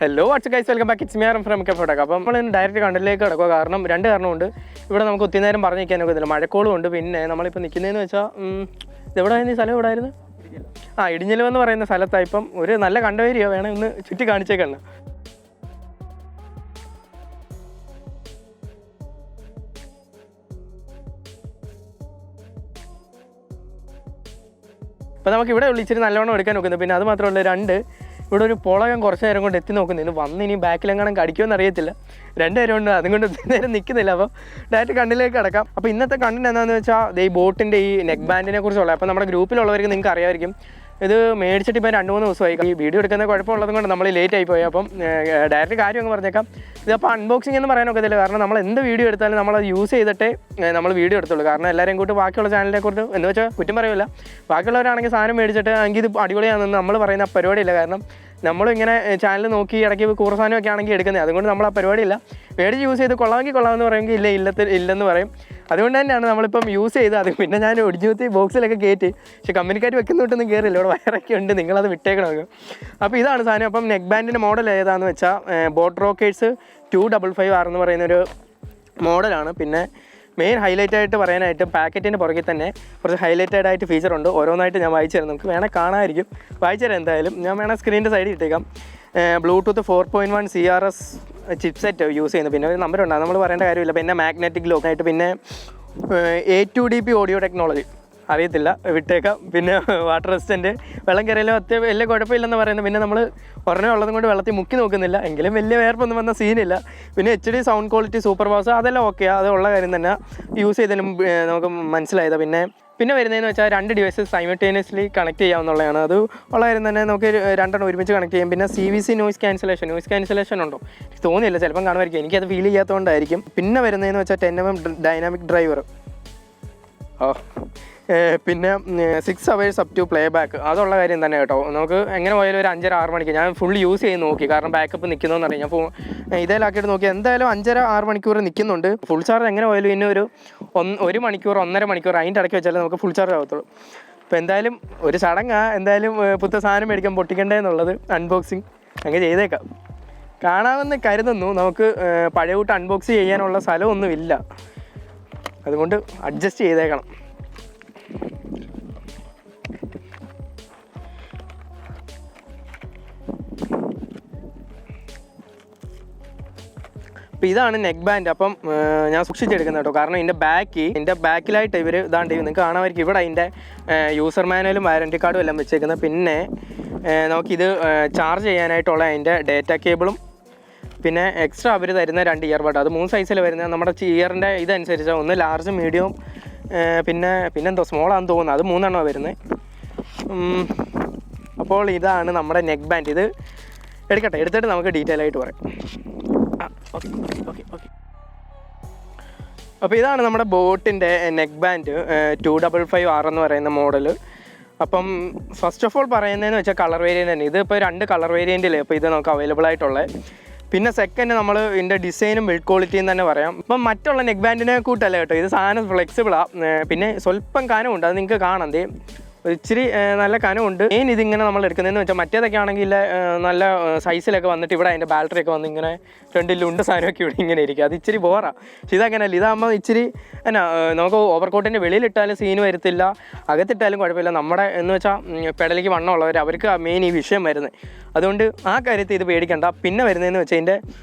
Hello what's guys, welcome back. It's me from k4tech. അപ്പോൾ നമ്മൾ direct കണ്ടന്റിലേക്ക് കിടക്കുക. കാരണം രണ്ട് കാരണമുണ്ട്. ഇവിടെ നമുക്ക് ഒത്തിരി നേരം പറഞ്ഞു നിൽക്കാനൊക്കെ ഇതില്ല, മഴക്കോളും ഉണ്ട്. പിന്നെ നമ്മളിപ്പോൾ നിൽക്കുന്നതെന്ന് വെച്ചാൽ ഇതെവിടെയായിരുന്നു ഈ സ്ഥലം? എവിടെയായിരുന്നു? ഇടിഞ്ഞിലം എന്ന് പറയുന്ന സ്ഥലത്താണ്. ഇപ്പം ഒരു നല്ല കണ്ടുവരിക വേണം, ഒന്ന് ചുറ്റി കാണിച്ചേക്കാണ്. അപ്പോൾ നമുക്ക് ഇവിടെ ഇച്ചിരി നല്ലവണ്ണം എടുക്കാൻ നോക്കുന്നത്. പിന്നെ അത് മാത്രമല്ല, ഇവിടെ ഒരു പുളകം കുറച്ച് നേരം കൊണ്ട് എത്തി നോക്കുന്നതിന് വന്ന് ഇനി ബാക്കിലെങ്ങാനും കടിക്കുമെന്ന് അറിയത്തില്ല. രണ്ടുപേരും ഉണ്ട്, അതുകൊണ്ട് ഒത്തിരി നേരം നിൽക്കുന്നില്ല. അപ്പോൾ ഡയറക്റ്റ് കണ്ണിലേക്ക് കിടക്കാം. അപ്പോൾ ഇന്നത്തെ കണ്ടന്റ് എന്താണെന്ന് വെച്ചാൽ ഈ ബോട്ടിൻ്റെ ഈ നെക്ക് ബാൻഡിനെ കുറിച്ചുള്ള. അപ്പോൾ നമ്മുടെ ഗ്രൂപ്പിലുള്ളവർക്ക് നിങ്ങൾക്ക് അറിയാമായിരിക്കും, ഇത് മേടിച്ചിട്ട് ഇപ്പോൾ 2-3 ദിവസമായി. ഈ വീഡിയോ എടുക്കുന്ന കുഴപ്പമുള്ളത് കൊണ്ട് നമ്മൾ ലേറ്റ് ആയിപ്പോയി. അപ്പം ഡയറക്റ്റ് കാര്യം അങ്ങ് പറഞ്ഞേക്കാം. ഇതിപ്പോൾ അൺബോക്സിംഗ് എന്ന് പറയാനൊക്കത്തില്ല, കാരണം നമ്മൾ എന്ത് വീഡിയോ എടുത്താലും നമ്മളത് യൂസ് ചെയ്തിട്ടേ നമ്മൾ വീഡിയോ എടുത്തുള്ളൂ. കാരണം എല്ലാവരെയും കൂട്ട് ബാക്കിയുള്ള ചാനലിനെ കുറിച്ച് എന്ന് വെച്ചാൽ കുറ്റം പറയുമില്ല, ബാക്കിയുള്ളവരാണെങ്കിൽ സാധനം മേടിച്ചിട്ട് എങ്കിൽ ഇത് അടിപൊളിയാണെന്ന് നമ്മൾ പറയുന്ന പരിപാടിയില്ല. കാരണം നമ്മളിങ്ങനെ ചാനൽ നോക്കി ഇടയ്ക്ക് കൂറ സാധനമൊക്കെ ആണെങ്കിൽ എടുക്കുന്നത്. അതുകൊണ്ട് നമ്മൾ ആ പരിപാടിയില്ല. മേടിച്ച് യൂസ് ചെയ്ത് കൊള്ളാമെന്ന് പറയുമെങ്കിൽ ഇല്ലെന്ന് പറയും. അതുകൊണ്ട് തന്നെയാണ് നമ്മളിപ്പം യൂസ് ചെയ്ത്. അത് പിന്നെ ഞാൻ ഒടിഞ്ഞൂത്തി ബോക്സിലൊക്കെ കയറ്റി. പക്ഷേ കമ്പനിക്കാർ വെക്കുന്നോട്ടൊന്നും കയറില്ല, ഇവിടെ വയറൊക്കെ ഉണ്ട്, നിങ്ങളത് വിട്ടേക്കണമെങ്കിൽ. അപ്പോൾ ഇതാണ് സാധനം. അപ്പം നെക്ക് ബാൻഡിൻ്റെ മോഡൽ ഏതാണെന്ന് വെച്ചാൽ ബോട്ട് റോക്കേഴ്സ് 255R എന്ന് പറയുന്നൊരു മോഡലാണ്. പിന്നെ മെയിൻ ഹൈലൈറ്റ് ആയിട്ട് പറയാനായിട്ട് പാക്കറ്റിൻ്റെ പുറകിൽ തന്നെ കുറച്ച് ഹൈലൈറ്റഡ് ആയിട്ട് ഫീച്ചർ ഉണ്ട്. ഓരോന്നായിട്ട് ഞാൻ വായിച്ചു തരാം, നമുക്ക് വേണേൽ കാണാമായിരിക്കും. വായിച്ചു തരാം എന്തായാലും. ഞാൻ വേണേൽ സ്ക്രീനിൻ്റെ സൈഡിൽ ഇട്ടേക്കാം. ബ്ലൂടൂത്ത് 4.1 CRS ചിപ്സെറ്റ് യൂസ് ചെയ്യുന്നു. പിന്നെ ഒരു നമ്പറുണ്ട്, അത് നമ്മൾ പറയേണ്ട കാര്യമില്ല. പിന്നെ മാഗ്നറ്റിക് ലോക്ക് ആയിട്ട്, പിന്നെ A2DP ഓഡിയോ ടെക്നോളജി അറിയത്തില്ല, വിട്ടേക്കാം. പിന്നെ വാട്ടർ റെസിസ്റ്റൻറ്റ്, വെള്ളം കയറിയാലും വലിയ കുഴപ്പമില്ലെന്ന് പറയുന്നത്. പിന്നെ നമ്മൾ ഉടനെ ഉള്ളതും കൊണ്ട് വെള്ളത്തിൽ മുക്കി നോക്കുന്നില്ല, എങ്കിലും വലിയ വേർപ്പൊന്നും വന്ന സീനില്ല. പിന്നെ HD sound quality, super bass, അതെല്ലാം ഓക്കെയാണ്. അത് ഉള്ള കാര്യം തന്നെ, യൂസ് ചെയ്തതിനും നമുക്ക് മനസ്സിലായത്. പിന്നെ വരുന്നതെന്ന് വെച്ചാൽ 2 ഡിവൈസസ് സൈമൾട്ടേനിയസ്ലി കണക്ട് ചെയ്യാവുന്നതാണ്. അത് ഉള്ള കാര്യം തന്നെ, നമുക്ക് 2 ഒരുമിച്ച് കണക്ട് ചെയ്യാം. പിന്നെ CVC നോയ്സ് ക്യാൻസലേഷൻ ഉണ്ടോ എനിക്ക് തോന്നിയില്ല, ചിലപ്പം കാണുമായിരിക്കും, എനിക്കത് ഫീൽ ചെയ്യാത്തതുകൊണ്ടായിരിക്കും. പിന്നെ വരുന്നതെന്ന് വെച്ചാൽ 10mm ഡൈനാമിക് ഡ്രൈവർ. പിന്നെ 6 hours up to play back, അതുള്ള കാര്യം തന്നെ കേട്ടോ. നമുക്ക് എങ്ങനെ പോയാലും ഒരു 5-6 മണിക്കൂർ, ഞാൻ ഫുൾ യൂസ് ചെയ്ത് നോക്കി, കാരണം ബാക്കപ്പ് നിൽക്കുന്നതെന്ന് അറിയാം. ഞാൻ ഇതേലാക്കിയിട്ട് നോക്കി, എന്തായാലും 5-6 മണിക്കൂർ നിൽക്കുന്നുണ്ട്. ഫുൾ ചാർജ് എങ്ങനെ പോയാലും ഇനി ഒരു 1 മണിക്കൂർ 1.5 മണിക്കൂർ അതിൻ്റെ ഇടയ്ക്ക് വെച്ചാലും നമുക്ക് ഫുൾ ചാർജ് ആകത്തുള്ളൂ. അപ്പോൾ എന്തായാലും ഒരു ചടങ്ങാണ്, എന്തായാലും പുതിയ സാധനം മേടിക്കാൻ പൊട്ടിക്കണ്ടേ എന്നുള്ളത്. അൺബോക്സിങ് അങ്ങ് ചെയ്തേക്കാം, കാണാമെന്ന് കരുതുന്നു. നമുക്ക് പഴയ കൂട്ട് അൺബോക്സ് ചെയ്യാനുള്ള സ്ഥലമൊന്നുമില്ല, അതുകൊണ്ട് അഡ്ജസ്റ്റ് ചെയ്തേക്കണം. അപ്പോൾ ഇതാണ് നെക്ക് ബാൻഡ്. അപ്പം ഞാൻ സൂക്ഷിച്ചെടുക്കുന്നത് കേട്ടോ, കാരണം ഇതിൻ്റെ ബാക്കിലായിട്ട് ഇവർ ഇതാണ്ട് നിങ്ങൾക്ക് കാണാമായിരിക്കും. ഇവിടെ അതിൻ്റെ യൂസർ മാനുവലും വാറൻറ്റി കാർഡും എല്ലാം വെച്ചേക്കുന്നത്. പിന്നെ നമുക്കിത് ചാർജ് ചെയ്യാനായിട്ടുള്ള അതിൻ്റെ ഡേറ്റ കേബിളും, പിന്നെ എക്സ്ട്രാ അവർ തരുന്ന 2 ഇയർബഡ്. അത് 3 സൈസിൽ വരുന്നത്. നമ്മുടെ ഇയറിൻ്റെ ഇതനുസരിച്ച് ഒന്ന് ലാർജ്, മീഡിയം, പിന്നെന്തോ സ്മോളാണെന്ന് തോന്നുന്നു. അത് 3 എണ്ണമാണ് വരുന്നത്. അപ്പോൾ ഇതാണ് നമ്മുടെ നെക്ക് ബാൻഡ്. ഇത് എടുത്തിട്ട് നമുക്ക് ഡീറ്റെയിൽ ആയിട്ട് പറയാം. ഓക്കെ. അപ്പോൾ ഇതാണ് നമ്മുടെ ബോട്ടിൻ്റെ നെക്ക് ബാൻഡ് 255R എന്ന് പറയുന്ന മോഡൽ. അപ്പം ഫസ്റ്റ് ഓഫ് ഓൾ പറയുന്നതെന്ന് വെച്ചാൽ കളർ വേരിയൻ്റ് തന്നെ. ഇതിപ്പോൾ 2 കളർ വേരിയൻറ്റില്ലേ ഇപ്പോൾ ഇത് നമുക്ക് അവൈലബിൾ ആയിട്ടുള്ളത്. പിന്നെ സെക്കൻഡ് നമ്മൾ ഇതിൻ്റെ ഡിസൈനും ബിൽഡ് ക്വാളിറ്റിയും തന്നെ പറയാം. ഇപ്പം മറ്റുള്ള നെക്ക് ബാൻഡിനെ കൂട്ടല്ല കേട്ടോ, ഇത് സാധനം ഫ്ലെക്സിബിളാണ്. പിന്നെ സ്വല്പം കനമുണ്ട്, അത് നിങ്ങൾക്ക് കാണാം. ഇച്ചിരി നല്ല കനമുണ്ട്. മെയിൻ ഇതിങ്ങനെ നമ്മൾ എടുക്കുന്നതെന്ന് വെച്ചാൽ മറ്റേതൊക്കെ ആണെങ്കിൽ നല്ല സൈസിലൊക്കെ വന്നിട്ട് ഇവിടെ അതിൻ്റെ ബാറ്ററിയൊക്കെ വന്ന് ഇങ്ങനെ 2 ലുണ്ട് സാധനമൊക്കെ ഇവിടെ ഇങ്ങനെ ഇരിക്കും. അത് ഇച്ചിരി ബോറാണ്. പക്ഷെ ഇതങ്ങനെയല്ല, ഇതാകുമ്പോൾ ഇച്ചിരി നമുക്ക് ഓവർകോട്ടിൻ്റെ വെളിയിലിട്ടാലും സീന് വരത്തില്ല, അകത്തിട്ടാലും കുഴപ്പമില്ല. നമ്മുടെ എന്ന് വെച്ചാൽ പെടലിക്ക് വണ്ണമുള്ളവർ, അവർക്ക് മെയിൻ ഈ വിഷയം വരുന്നത്. അതുകൊണ്ട് ആ കാര്യത്തിൽ ഇത് പേടിക്കണ്ട. പിന്നെ വരുന്നതെന്ന് വെച്ചാൽ ഇതിൻ്റെ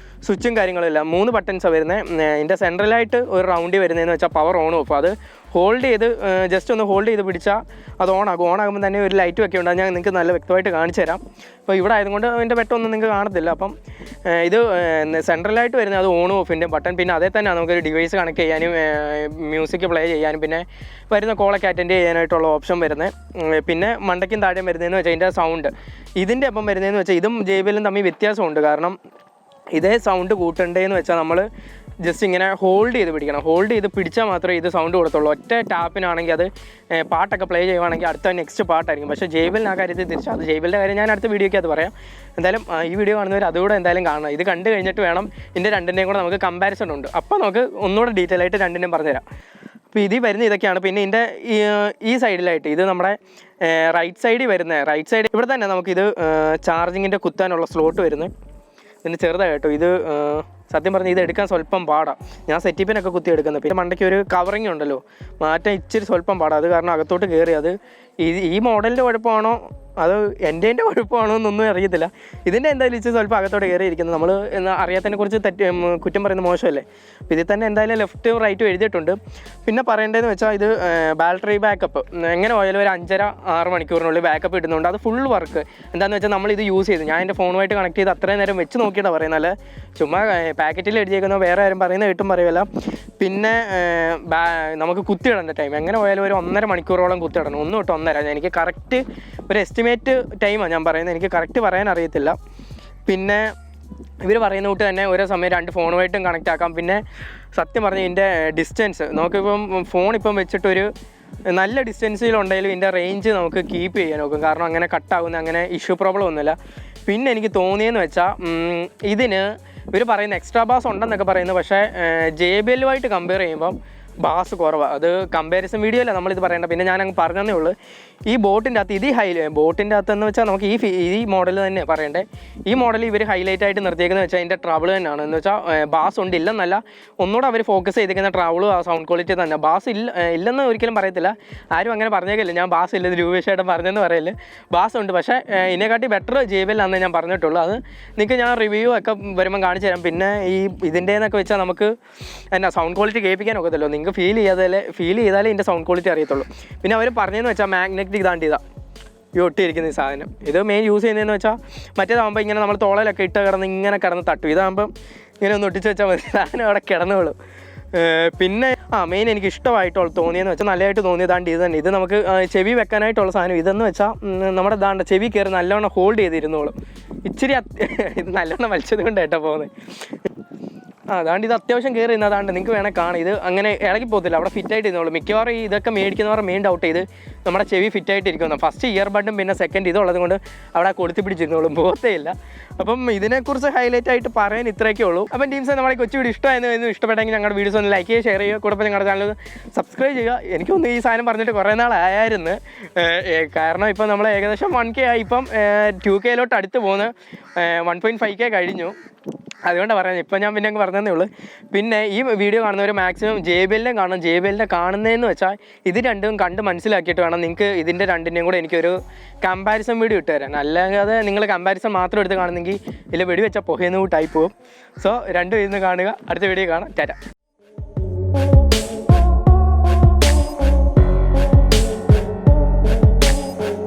സ്വിച്ചും കാര്യങ്ങളെല്ലാം 3 ബട്ടൺസാണ് വരുന്നത്. ഇതിൻ്റെ സെൻട്രലായിട്ട് ഒരു റൗണ്ടിൽ വരുന്നതെന്ന് വെച്ചാൽ പവർ ഓൺ ഓഫ്. അത് ഹോൾഡ് ചെയ്ത് ജസ്റ്റ് ഒന്ന് ഹോൾഡ് ചെയ്ത് പിടിച്ചാൽ അത് ഓണാകുമ്പോൾ തന്നെ ഒരു ലൈറ്റും ഒക്കെ ഉണ്ട്. ഞാൻ നിങ്ങൾക്ക് നല്ല വ്യക്തമായിട്ട് കാണിച്ചു തരാം. അപ്പോൾ ഇവിടെ ആയതുകൊണ്ട് അതിൻ്റെ വെട്ടമൊന്നും നിങ്ങൾക്ക് കാണത്തില്ല. അപ്പം ഇത് സെൻട്രലായിട്ട് വരുന്നത് അത് ഓൺ ഓഫിൻ്റെ ബട്ടൺ. പിന്നെ അതേ തന്നെ നമുക്കൊരു ഡിവൈസ് കണക്ട് ചെയ്യാനും മ്യൂസിക് പ്ലേ ചെയ്യാനും പിന്നെ വരുന്ന കോളൊക്കെ അറ്റൻഡ് ചെയ്യാനായിട്ടുള്ള ഓപ്ഷൻ വരുന്നത്. പിന്നെ മണ്ടയ്ക്കും താഴെയും വരുന്നതെന്ന് വെച്ചാൽ അതിൻ്റെ സൗണ്ട്. ഇതിൻ്റെ അപ്പം വരുന്നതെന്ന് വെച്ചാൽ ഇതും JBLും തമ്മിൽ വ്യത്യാസമുണ്ട്. കാരണം ഇതേ സൗണ്ട് കൂട്ടണ്ടേന്ന് വെച്ചാൽ നമ്മൾ ജസ്റ്റ് ഇങ്ങനെ ഹോൾഡ് ചെയ്ത് പിടിക്കണം. ഹോൾഡ് ചെയ്ത് പിടിച്ചാൽ മാത്രമേ ഇത് സൗണ്ട് കൊടുത്തുള്ളൂ. ഒറ്റ ടാപ്പിനാണെങ്കിൽ അത് പാട്ടൊക്കെ പ്ലേ ചെയ്യുവാണെങ്കിൽ അടുത്ത നെക്സ്റ്റ് പാട്ടായിരിക്കും. പക്ഷേ JBLിന് ആ കാര്യത്തിൽ തിരിച്ചു. അത് JBLിൻ്റെ കാര്യം ഞാൻ അടുത്ത വീഡിയോയ്ക്ക് അത് പറയാം. എന്തായാലും ഈ വീഡിയോ കാണുന്നവർ അതുകൂടെ എന്തായാലും കാണണം. ഇത് കണ്ടു കഴിഞ്ഞിട്ട് വേണം ഇതിൻ്റെ രണ്ടിൻ്റെയും കൂടെ നമുക്ക് കമ്പാരിസൺ ഉണ്ട്. അപ്പോൾ നമുക്ക് ഒന്നുകൂടെ ഡീറ്റെയിൽ ആയിട്ട് രണ്ടിൻ്റെയും പറഞ്ഞുതരാം. അപ്പോൾ ഇതിൽ വരുന്ന ഇതൊക്കെയാണ്. പിന്നെ ഇതിൻ്റെ ഈ സൈഡിലായിട്ട് ഇത് നമ്മുടെ റൈറ്റ് സൈഡിൽ വരുന്ന ഇവിടെ തന്നെ നമുക്കിത് ചാർജിങ്ങിൻ്റെ കുത്താനുള്ള സ്ലോട്ട് വരുന്നത്. ഇതിന് ചെറുതാണ് കേട്ടോ. ഇത് സത്യം പറഞ്ഞാൽ ഇത് എടുക്കാൻ സ്വല്പം പാടാണ്. ഞാൻ സെറ്റിപ്പിനൊക്കെ കുത്തി എടുക്കുന്നത്. പിന്നെ മണ്ടയ്ക്ക് ഒരു കവറിങ് ഉണ്ടല്ലോ, മാറ്റാൻ ഇച്ചിരി സ്വല്പം പാടാണ്. അത് കാരണം അകത്തോട്ട് കയറി. അത് ഈ മോഡലിൻ്റെ കുഴപ്പമാണോ അത് എൻ്റെ കുഴപ്പമാണോ എന്നൊന്നും അറിയത്തില്ല. ഇതിൻ്റെ എന്തായാലും ഇച്ചിരി സ്വല്പം അകത്തോട്ട് കയറിയിരിക്കുന്നത്. നമ്മൾ അറിയാത്തതിനെ കുറിച്ച് കുറ്റം പറയുന്നത് മോശമല്ലേ. അപ്പോൾ ഇതിൽ തന്നെ എന്തായാലും ലെഫ്റ്റും റൈറ്റും എഴുതിയിട്ടുണ്ട്. പിന്നെ പറയേണ്ടതെന്ന് വെച്ചാൽ ഇത് ബാറ്ററി ബാക്കപ്പ് എങ്ങനെ പോയാലും ഒരു 5.5-6 മണിക്കൂറിനുള്ളിൽ ബാക്കപ്പ് കിട്ടുന്നുണ്ട്. അത് ഫുൾ വർക്ക്. എന്താണെന്ന് വെച്ചാൽ നമ്മളിത് യൂസ് ചെയ്തു, ഞാൻ എൻ്റെ ഫോണുമായിട്ട് കണക്ട് ചെയ്ത് അത്രയും നേരം വെച്ച് നോക്കിയിട്ടാണ് പറയുന്നത്. അല്ല ചുമ്മാ പാക്കറ്റിൽ എഴുതിയേക്കുന്ന വേറെ ആരും പറയുന്നത് കേട്ടും പറയുമല്ല. പിന്നെ നമുക്ക് കുത്തിയിടേണ്ട ടൈം എങ്ങനെ പോയാലും ഒരു 1.5 മണിക്കൂറോളം കുത്തിയിടണം. 1 തൊട്ട് 1.5. എനിക്ക് കറക്റ്റ് ഒരു എസ്റ്റിമേറ്റ് ടൈമാണ് ഞാൻ പറയുന്നത്, എനിക്ക് കറക്റ്റ് പറയാൻ അറിയത്തില്ല. പിന്നെ ഇവർ പറയുന്ന കൂട്ട് തന്നെ ഓരോ സമയം 2 ഫോണുമായിട്ടും കണക്റ്റ് ആക്കാം. പിന്നെ സത്യം പറഞ്ഞാൽ ഇതിൻ്റെ ഡിസ്റ്റൻസ് നമുക്കിപ്പം ഫോൺ ഇപ്പം വെച്ചിട്ടൊരു നല്ല ഡിസ്റ്റൻസിലുണ്ടെങ്കിലും ഇതിൻ്റെ റേഞ്ച് നമുക്ക് കീപ്പ് ചെയ്യാൻ നോക്കും. കാരണം അങ്ങനെ കട്ടാകുന്ന അങ്ങനെ ഇഷ്യൂ പ്രോബ്ലം ഒന്നുമില്ല. പിന്നെ എനിക്ക് തോന്നിയെന്ന് വെച്ചാൽ ഇതിന് ഇവർ പറയുന്ന എക്സ്ട്രാ ബാസ് ഉണ്ടെന്നൊക്കെ പറയുന്നത്, പക്ഷേ JBL കമ്പയർ ചെയ്യുമ്പം ബാസ് കുറവാണ്. അത് കമ്പാരിസൺ വീഡിയോ അല്ല നമ്മളിത് പറയേണ്ട. പിന്നെ ഞാനങ്ങ് പറഞ്ഞതേ ഉള്ളൂ. ഈ ബോട്ടിൻ്റെ അകത്ത് ബോട്ടിൻ്റെ അകത്തെന്ന് വെച്ചാൽ നമുക്ക് ഈ മോഡൽ തന്നെ പറയണ്ടേ. ഈ മോഡൽ ഇവർ ഹൈലൈറ്റ് ആയിട്ട് നിർത്തിയേക്കുന്നത് വെച്ചാൽ അതിൻ്റെ ട്രബിൾ തന്നെയാണ്. എന്ന് വെച്ചാൽ ബാസ് ഉണ്ട് ഇല്ലെന്നല്ല, ഒന്നുകൂടെ അവർ ഫോക്കസ് ചെയ്തിരിക്കുന്ന ട്രബിളും ആ സൗണ്ട് ക്വാളിറ്റി തന്നെ. ബാസ് ഇല്ലെന്ന് ഒരിക്കലും പറയത്തില്ല, ആരും അങ്ങനെ പറഞ്ഞേക്കില്ല. ഞാൻ ബാസ് ഇല്ലെന്ന് രൂപേഷായിട്ട് പറഞ്ഞെന്ന് പറയല്. ബാസ് ഉണ്ട്, പക്ഷേ ഇതിനെക്കാട്ടി ബെറ്റർ JBL ആണെന്ന് ഞാൻ പറഞ്ഞിട്ടുള്ളൂ. അത് നിങ്ങൾക്ക് ഞാൻ റിവ്യൂ ഒക്കെ വരുമ്പോൾ കാണിച്ചു തരാം. പിന്നെ ഇതിൻ്റെന്നൊക്കെ വെച്ചാൽ നമുക്ക് എന്നാ സൗണ്ട് ക്വാളിറ്റി കേൾപ്പിക്കാൻ ഒക്കത്തല്ലോ. നിങ്ങൾക്ക് ഫീൽ ചെയ്താലേ ഇതിൻ്റെ സൗണ്ട് ക്വാളിറ്റി അറിയത്തുള്ളൂ. പിന്നെ അവർ പറഞ്ഞതെന്ന് വെച്ചാൽ മാഗ്നറ്റിക് ഇതാണ്ടിതാണ് ഈ ഒട്ടിയിരിക്കുന്ന ഈ സാധനം. ഇത് മെയിൻ യൂസ് ചെയ്യുന്നതെന്ന് വെച്ചാൽ മറ്റേതാകുമ്പോൾ ഇങ്ങനെ നമ്മൾ തോളയിലൊക്കെ ഇട്ട് കിടന്ന് തട്ടും. ഇതാകുമ്പം ഇങ്ങനെ ഒന്ന് ഒട്ടിച്ച് വെച്ചാൽ മതി, സാധനം അവിടെ കിടന്നോളും. പിന്നെ മെയിൻ എനിക്ക് ഇഷ്ടമായിട്ടുള്ള തോന്നിയെന്ന് വെച്ചാൽ നല്ലതായിട്ട് തോന്നിയതാണ്ട് ഇത് തന്നെ. ഇത് നമുക്ക് ചെവി വെക്കാനായിട്ടുള്ള സാധനം. ഇതെന്ന് വെച്ചാൽ നമ്മുടെ ഇതാണ്ട് ചെവി കയറി നല്ലവണ്ണം ഹോൾഡ് ചെയ്തിരുന്നോളും. ഇച്ചിരി ഇത് നല്ലവണ്ണം വലിച്ചത് കൊണ്ടായിട്ടാണ് പോകുന്നത്. അതാണ്ട് ഇത് അത്യാവശ്യം കയറി അതാണ്ട് നിങ്ങൾക്ക് വേണേൽ കാണാം. ഇത് അങ്ങനെ ഇളകി പോകത്തില്ല, അവിടെ ഫിറ്റായിട്ട് ഇരുന്നോളൂ. മിക്കവാറും ഇതൊക്കെ മേടിക്കുന്നവർ മെയിൻ ഡൗട്ട് ചെയ്ത് നമ്മുടെ ചെവി ഫിറ്റായിട്ട് ഇരിക്കുന്നു. ഫസ്റ്റ് ഇയർബഡും പിന്നെ സെക്കൻഡ് ഇതുള്ളത് കൊണ്ട് അവിടെ കൊടുത്തി പിടിച്ചിരുന്നോളും, പോകത്തേ ഇല്ല. അപ്പം ഇതിനെക്കുറിച്ച് ഹൈലൈറ്റ് ആയിട്ട് പറയാൻ ഇത്രയൊക്കെ ഉള്ളൂ. അപ്പം ടീംസ് നമ്മുടെ കൊച്ചു വീഡിയോ ഇഷ്ടമായിരുന്നു. ഇഷ്ടപ്പെട്ടെങ്കിൽ ഞങ്ങളുടെ വീഡിയോസ് ഒന്ന് ലൈക്ക് ചെയ്യുക, ഷെയർ ചെയ്യുക, കൂടെ ഞങ്ങളുടെ ചാനൽ സബ്സ്ക്രൈബ് ചെയ്യുക. എനിക്കൊന്ന് ഈ സാധനം കുറേ നാളായിരുന്നു. കാരണം ഇപ്പം നമ്മൾ ഏകദേശം 1K ആയി. ഇപ്പം 2K അടുത്ത് പോകുന്ന 1.5K കഴിഞ്ഞു. അതുകൊണ്ടാണ് പറയുന്നത്. ഇപ്പം ഞാൻ പിന്നെ അങ്ങ് പറഞ്ഞതേ ഉള്ളൂ. പിന്നെ ഈ വീഡിയോ കാണുന്നവർ മാക്സിമം JBL കാണണം. JBL കാണുന്നതെന്ന് വെച്ചാൽ ഇത് രണ്ടും കണ്ട് മനസ്സിലാക്കിയിട്ട് വേണം നിങ്ങൾക്ക് ഇതിൻ്റെ രണ്ടിൻ്റെയും കൂടെ എനിക്കൊരു കമ്പാരിസൺ വീഡിയോ ഇട്ട് തരാൻ. അല്ലാതെ നിങ്ങൾ കമ്പാരിസൺ മാത്രം എടുത്ത് കാണുന്നെങ്കിൽ ഇതിൽ വെടിവെച്ചാൽ പുകയെന്ന് കൂട്ടായി പോകും. സോ രണ്ടും ഇരുന്ന് കാണുക. അടുത്ത വീഡിയോ കാണാം. ടാറ്റ.